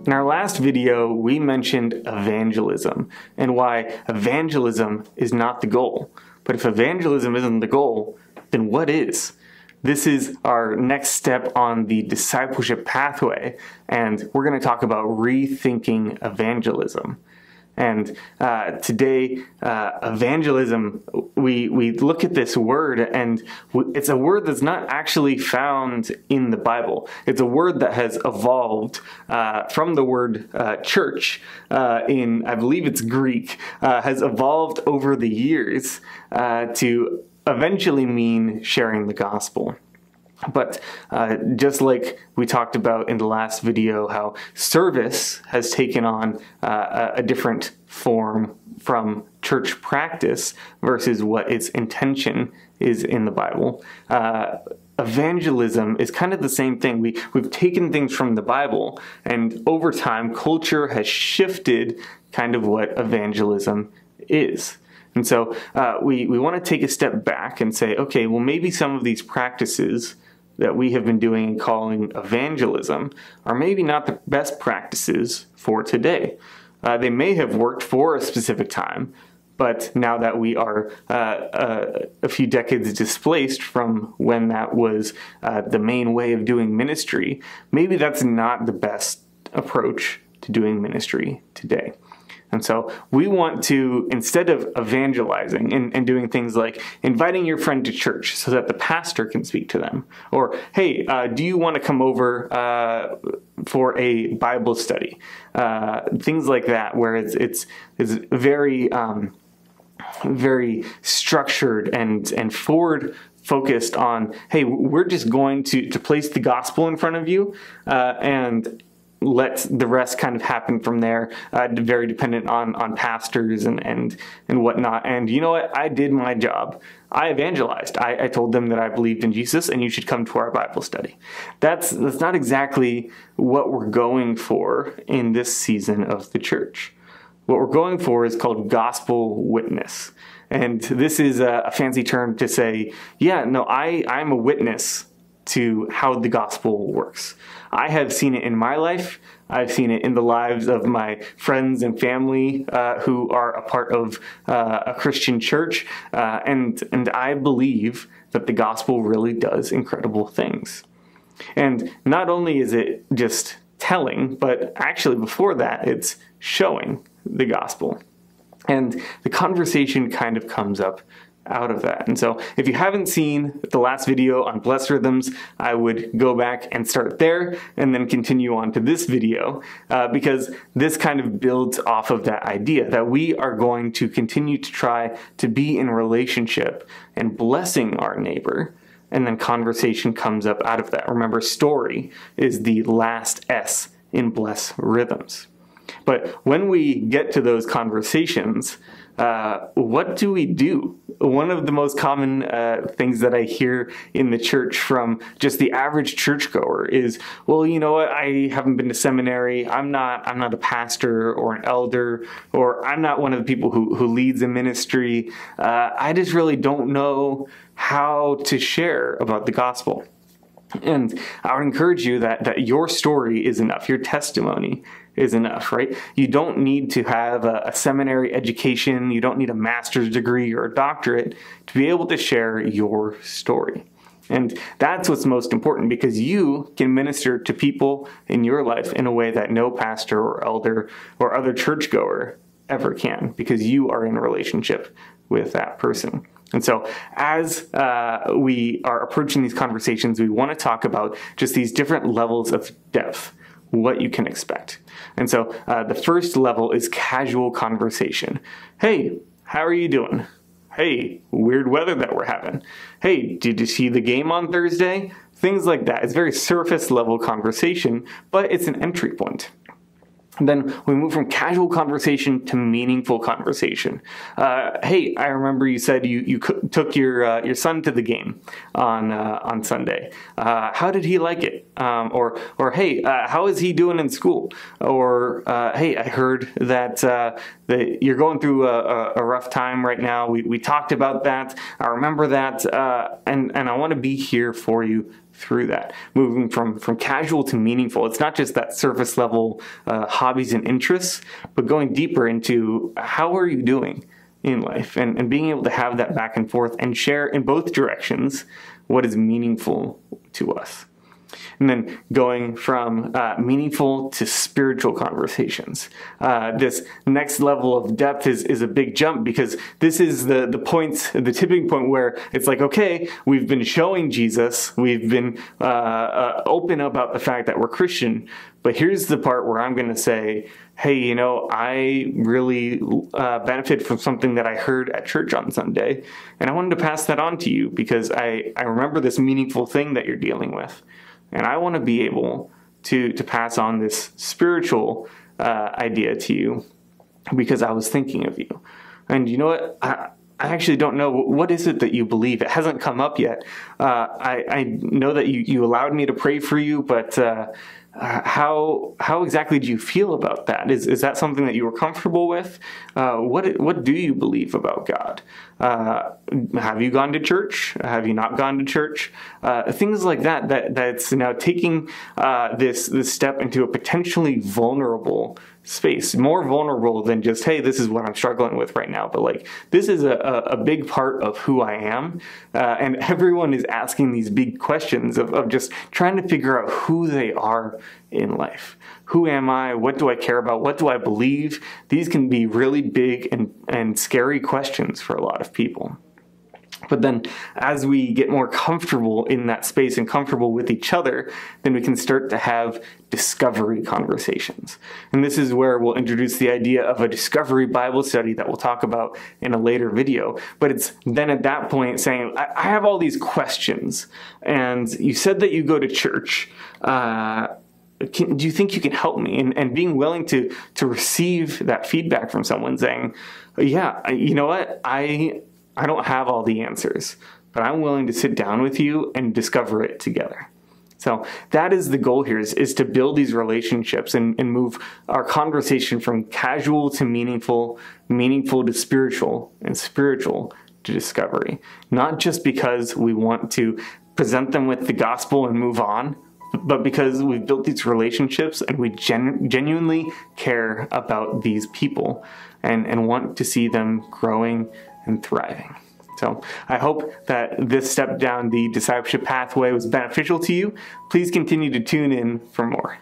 In our last video, we mentioned evangelism and why evangelism is not the goal. But if evangelism isn't the goal, then what is? This is our next step on the discipleship pathway, and we're going to talk about rethinking evangelism. And today, evangelism, we look at this word, and it's a word that's not actually found in the Bible. It's a word that has evolved from the word church in, I believe it's Greek, has evolved over the years to eventually mean sharing the gospel. But just like we talked about in the last video, how service has taken on a different form from church practice versus what its intention is in the Bible. Evangelism is kind of the same thing. We've taken things from the Bible, and over time, culture has shifted kind of what evangelism is. And so we want to take a step back and say, okay, well, maybe some of these practices that we have been doing and calling evangelism are maybe not the best practices for today. They may have worked for a specific time, but now that we are a few decades displaced from when that was the main way of doing ministry, maybe that's not the best approach to doing ministry today. And so we want to, instead of evangelizing and doing things like inviting your friend to church so that the pastor can speak to them, or, hey, do you want to come over for a Bible study? Things like that, where it's very, very structured and forward focused on, hey, we're just going to place the gospel in front of you and let the rest kind of happen from there, very dependent on pastors and whatnot. And you know what? I did my job. I evangelized. I told them that I believed in Jesus and you should come to our Bible study. That's not exactly what we're going for in this season of the church. What we're going for is called gospel witness. And this is a fancy term to say, yeah, no, I'm a witness to how the gospel works. I have seen it in my life. I've seen it in the lives of my friends and family who are a part of a Christian church. And I believe that the gospel really does incredible things. And not only is it just telling, but actually before that, it's showing the gospel. And the conversation kind of comes up out of that. And so if you haven't seen the last video on blessed rhythms, I would go back and start there and then continue on to this video because this kind of builds off of that idea that we are going to continue to try to be in relationship and blessing our neighbor, and then conversation comes up out of that. Remember, story is the last S in blessed rhythms. But when we get to those conversations, what do we do? One of the most common things that I hear in the church from just the average churchgoer is, well, you know what? I haven't been to seminary. I'm not a pastor or an elder, or I'm not one of the people who leads a ministry. I just really don't know how to share about the gospel. And I would encourage you that your story is enough. Your testimony is enough, right? You don't need to have a seminary education. You don't need a master's degree or a doctorate to be able to share your story. And that's what's most important, because you can minister to people in your life in a way that no pastor or elder or other churchgoer ever can, because you are in a relationship with that person. And so as we are approaching these conversations, we want to talk about just these different levels of depth, what you can expect. And so the first level is casual conversation. Hey, how are you doing? Hey, weird weather that we're having. Hey, did you see the game on Thursday? Things like that. It's very surface level conversation, but it's an entry point. And then we move from casual conversation to meaningful conversation. Hey, I remember you said you took your son to the game on Sunday. How did he like it? Or hey, how is he doing in school? Or hey, I heard that you're going through a rough time right now. We talked about that. I remember that, and I want to be here for you through that, moving from casual to meaningful. It's not just that surface level hobbies and interests, but going deeper into how are you doing in life, and being able to have that back and forth and share in both directions what is meaningful to us. And then going from meaningful to spiritual conversations. This next level of depth is a big jump, because this is the tipping point where it's like, okay, we've been showing Jesus, we've been open about the fact that we're Christian, but here's the part where I'm going to say, hey, I really benefit from something that I heard at church on Sunday, and I wanted to pass that on to you because I remember this meaningful thing that you're dealing with. And I want to be able to pass on this spiritual idea to you because I was thinking of you. And you know what? I actually don't know. What is it that you believe? It hasn't come up yet. I know that you allowed me to pray for you, but how exactly do you feel about that? Is that something that you were comfortable with? What do you believe about God? Have you gone to church? Have you not gone to church? Things like that's now taking this step into a potentially vulnerable space, more vulnerable than just, hey, this is what I'm struggling with right now, but like, this is a big part of who I am, and everyone is asking these big questions of just trying to figure out who they are in life. Who am I? What do I care about? What do I believe? These can be really big and scary questions for a lot of people. But then as we get more comfortable in that space and comfortable with each other, then we can start to have discovery conversations. And this is where we'll introduce the idea of a discovery Bible study that we'll talk about in a later video. But it's then at that point saying, I have all these questions, and you said that you go to church. Do you think you can help me? And being willing to receive that feedback from someone saying, yeah, you know what? I don't have all the answers, but I'm willing to sit down with you and discover it together. So that is the goal here, is to build these relationships and move our conversation from casual to meaningful, meaningful to spiritual, and spiritual to discovery. Not just because we want to present them with the gospel and move on, but because we've built these relationships and we genuinely care about these people and want to see them growing and thriving. So I hope that this step down the discipleship pathway was beneficial to you. Please continue to tune in for more.